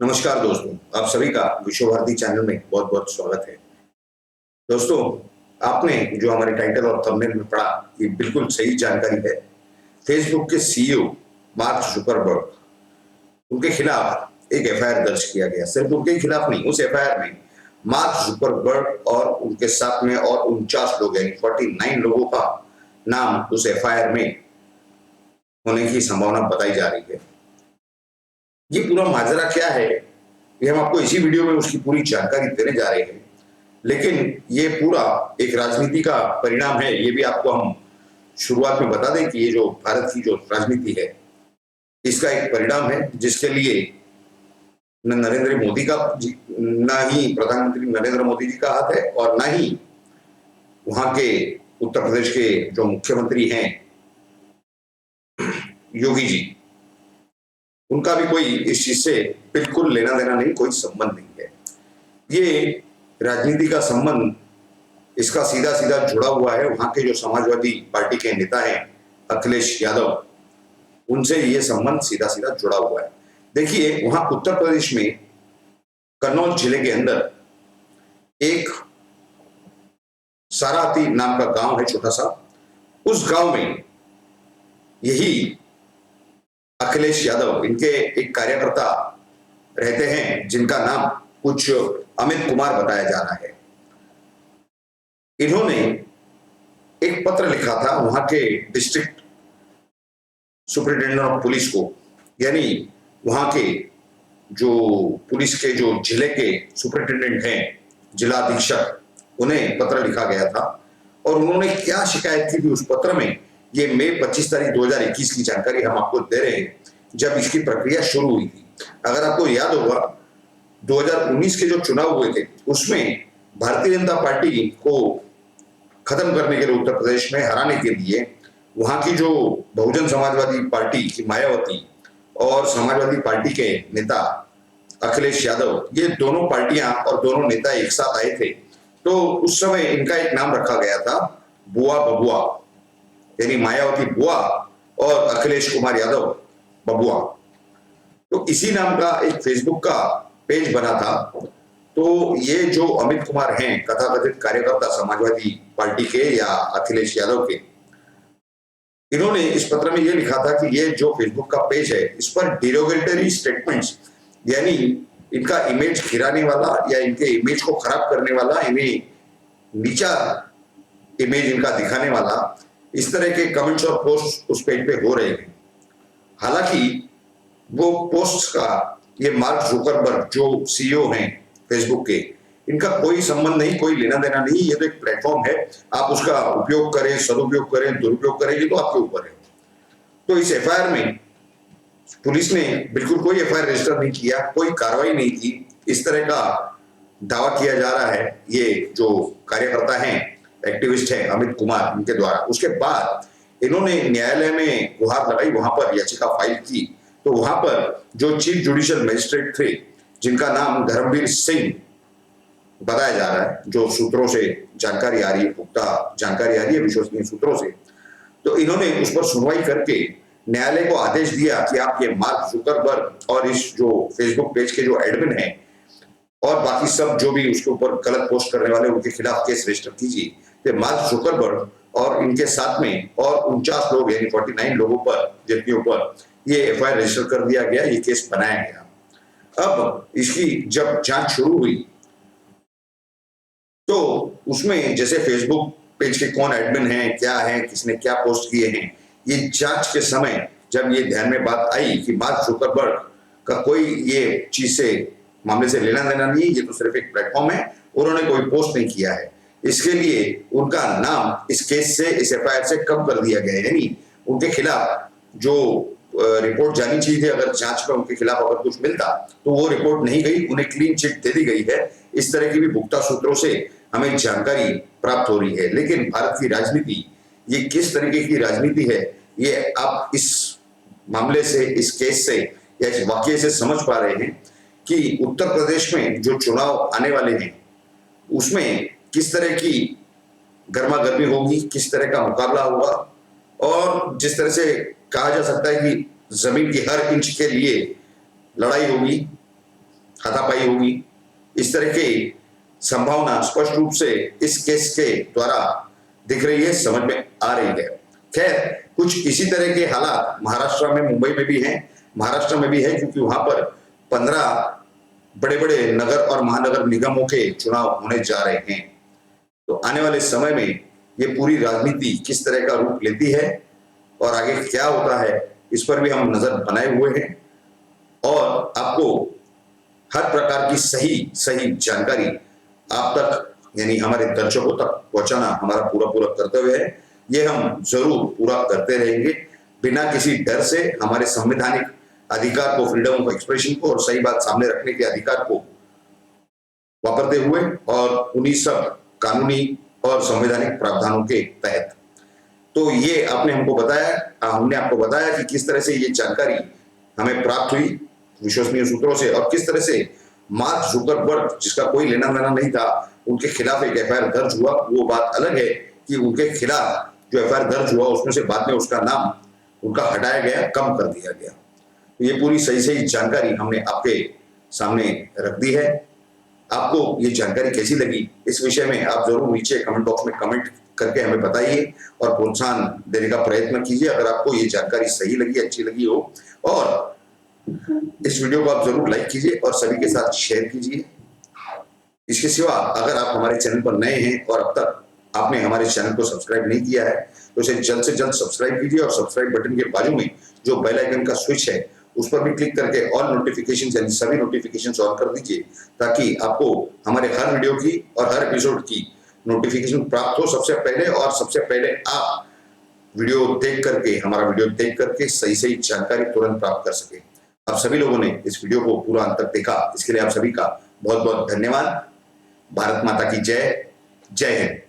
नमस्कार दोस्तों, आप सभी का विश्व भारती चैनल में बहुत-बहुत स्वागत है। दोस्तों, आपने जो हमारे टाइटल और थंबनेल में पढ़ा, ये बिल्कुल सही जानकारी है। फेसबुक के सीईओ मार्क जुकरबर्ग, उनके खिलाफ एक एफआईआर दर्ज किया गया। सिर्फ उनके ही खिलाफ नहीं, उस एफआईआर में मार्क जुकरबर्ग और उनके साथ में और 49 लोग यानी 49 लोगों का नाम उस एफआईआर में होने की संभावना बताई जा रही है। ये पूरा माजरा क्या है, ये हम आपको इसी वीडियो में उसकी पूरी जानकारी देने जा रहे हैं। लेकिन ये पूरा एक राजनीति का परिणाम है, ये भी आपको हम शुरुआत में बता दें कि ये जो भारत की जो राजनीति है, इसका एक परिणाम है जिसके लिए न नरेंद्र मोदी का ना ही प्रधानमंत्री नरेंद्र मोदी जी का हाथ है और ना ही वहां के उत्तर प्रदेश के जो मुख्यमंत्री हैं योगी जी, उनका भी कोई इस चीज से बिल्कुल लेना देना नहीं, कोई संबंध नहीं है। ये राजनीति का संबंध इसका सीधा सीधा जुड़ा हुआ है वहां के जो समाजवादी पार्टी के नेता हैं अखिलेश यादव, उनसे ये संबंध सीधा सीधा जुड़ा हुआ है। देखिए, वहां उत्तर प्रदेश में कन्नौज जिले के अंदर एक साराती नाम का गांव है, छोटा सा। उस गांव में यही अखिलेश यादव, इनके एक कार्यकर्ता रहते हैं जिनका नाम कुछ अमित कुमार बताया जा रहा है। इन्होंने एक पत्र लिखा था वहां के डिस्ट्रिक्ट सुपरिटेंडेंट ऑफ पुलिस को, यानी वहां के जो पुलिस के जो जिले के सुपरिटेंडेंट हैं, जिला अधीक्षक, उन्हें पत्र लिखा गया था। और उन्होंने क्या शिकायत की थी उस पत्र में, ये मई 25 तारीख 2021 की जानकारी हम आपको दे रहे हैं, जब इसकी प्रक्रिया शुरू हुई थी। अगर आपको याद होगा, 2019 के जो चुनाव हुए थे उसमें भारतीय जनता पार्टी को खत्म करने के लिए, उत्तर प्रदेश में हराने के लिए, वहां की जो बहुजन समाजवादी पार्टी की मायावती और समाजवादी पार्टी के नेता अखिलेश यादव, ये दोनों पार्टियां और दोनों नेता एक साथ आए थे। तो उस समय इनका एक नाम रखा गया था बुआ बबुआ, यानी मायावती बुआ और अखिलेश कुमार यादव बबुआ। तो इसी नाम का एक फेसबुक का पेज बना था। तो ये जो अमित कुमार हैं, कथाकथित कार्यकर्ता समाजवादी पार्टी के या अखिलेश यादव के, इन्होंने इस पत्र में ये लिखा था कि ये जो फेसबुक का पेज है, इस पर डिरोगेटरी स्टेटमेंट्स, यानी इनका इमेज गिराने वाला या इनके इमेज को खराब करने वाला, इन्हें नीचा इमेज इनका दिखाने वाला, इस तरह के कमेंट्स और पोस्ट उस पेज पे हो रहे हैं। हालांकि वो पोस्ट का ये मार्क जुकरबर्ग जो सीईओ हैं फेसबुक के, इनका कोई संबंध नहीं, कोई लेना देना नहीं। ये तो एक प्लेटफॉर्म है, आप उसका उपयोग करें, सदुपयोग करें, दुरुपयोग करें, ये तो आपके ऊपर है। तो इस एफआईआर में पुलिस ने बिल्कुल कोई एफआईआर रजिस्टर नहीं किया, कोई कार्रवाई नहीं की, इस तरह का दावा किया जा रहा है ये जो कार्यकर्ता हैं, एक्टिविस्ट हैं अमित कुमार, इनके द्वारा। उसके बाद इन्होंने न्यायालय में गुहार लगाई, वहां पर याचिका फाइल की। तो वहां पर जो चीफ जुडिशियल मजिस्ट्रेट थे, जिनका नाम धर्मवीर सिंह बताया जा रहा है, जो सूत्रों से जानकारी आ रही है, पुख्ता जानकारी आ रही है विश्वसनीय सूत्रों से, तो इन्होंने उस पर सुनवाई करके न्यायालय को आदेश दिया कि आप ये मार्क जुकरबर्ग और इस जो फेसबुक पेज के जो एडमिन हैं और बाकी सब जो भी उसके ऊपर गलत पोस्ट करने वाले, उनके खिलाफ केस रजिस्टर कीजिए। तो मार्क जुकरबर्ग और इनके साथ में और 49 लोग यानी 49 लोगों पर, जिनके ऊपर ये एफआईआर रजिस्टर कर दिया गया, ये केस बनाया गया। अब इसकी जब जांच शुरू हुई तो उसमें जैसे फेसबुक पेज के कौन एडमिन है, क्या है, किसने क्या पोस्ट किए हैं, ये जांच के समय जब ये ध्यान में बात आई कि मार्क जुकरबर्ग का कोई ये चीज से, मामले से लेना देना नहीं, ये तो सिर्फ एक प्लेटफॉर्म है, उन्होंने कोई पोस्ट नहीं किया है, इसके लिए उनका नाम इस केस से, इस एफआईआर से कम कर दिया गया है। यानी उनके खिलाफ जो रिपोर्ट जानी चाहिए थी, अगर जांच में उनके खिलाफ अगर कुछ मिलता तो वो रिपोर्ट नहीं गई, उन्हें क्लीन चिट दे दी गई है। इस तरह की भी पुख्ता सूत्रों से हमें जानकारी प्राप्त हो रही है। लेकिन भारत की राजनीति ये किस तरीके की राजनीति है, ये आप इस मामले से, इस केस से या इस वाकये से समझ पा रहे हैं कि उत्तर प्रदेश में जो चुनाव आने वाले हैं उसमें किस तरह की गर्मा गर्मी होगी, किस तरह का मुकाबला होगा। और जिस तरह से कहा जा सकता है कि जमीन की हर इंच के लिए लड़ाई होगी, हाथापाई होगी, इस तरह की संभावना स्पष्ट रूप से इस केस के द्वारा दिख रही है, समझ में आ रही है। खैर, कुछ इसी तरह के हालात महाराष्ट्र में, मुंबई में भी हैं, महाराष्ट्र में भी है, क्योंकि वहां पर 15 बड़े-बड़े नगर और महानगर निगमों के चुनाव होने जा रहे हैं। तो आने वाले समय में ये पूरी राजनीति किस तरह का रूप लेती है और आगे क्या होता है, इस पर भी हम नजर बनाए हुए हैं और आपको हर प्रकार की सही जानकारी आप तक, यानी हमारे दर्शकों तक पहुंचाना हमारा पूरा कर्तव्य है। ये हम जरूर पूरा करते रहेंगे, बिना किसी डर से। हमारे संवैधानिक अधिकार को, फ्रीडम ऑफ एक्सप्रेशन को और सही बात सामने रखने के अधिकार को वापरते हुए और उन्हीं सब कानूनी और संवैधानिक प्रावधानों के तहत। तो ये आपने हमको बताया, हमने आपको बताया कि किस तरह से ये जानकारी हमें प्राप्त हुई विश्वसनीय सूत्रों से और किस तरह से मार्क जुकरबर्ग, जिसका कोई लेना देना नहीं था, उनके खिलाफ एक एफआईआर दर्ज हुआ। वो बात अलग है कि उनके खिलाफ जो एफआईआर दर्ज हुआ उसमें से बाद में उसका नाम उनका हटाया गया, कम कर दिया गया। तो ये पूरी सही जानकारी हमने आपके सामने रख दी है। आपको ये जानकारी कैसी लगी, इस विषय में आप जरूर नीचे कमेंट बॉक्स में कमेंट करके हमें बताइए और प्रोत्साहन देने का प्रयत्न कीजिए अगर आपको ये जानकारी सही लगी, अच्छी लगी हो। और इस वीडियो को आप जरूर लाइक कीजिए और सभी के साथ शेयर कीजिए। इसके सिवा अगर आप हमारे चैनल पर नए हैं और अब तक आपने हमारे चैनल को सब्सक्राइब नहीं किया है तो इसे जल्द से जल्द सब्सक्राइब कीजिए और सब्सक्राइब बटन के बाजू में जो बेल आइकन का स्विच है उस पर भी क्लिक करके ऑल नोटिफिकेशन, यानी सभी नोटिफिकेशन ऑन कर दीजिए, ताकि आपको हमारे हर वीडियो की और हर एपिसोड की नोटिफिकेशन प्राप्त हो सबसे पहले। और सबसे पहले आप वीडियो देख करके, हमारा वीडियो देख करके सही जानकारी तुरंत प्राप्त कर सके। आप सभी लोगों ने इस वीडियो को पूरा अंत तक देखा, इसके लिए आप सभी का बहुत बहुत धन्यवाद। भारत माता की जय। जय हिंद।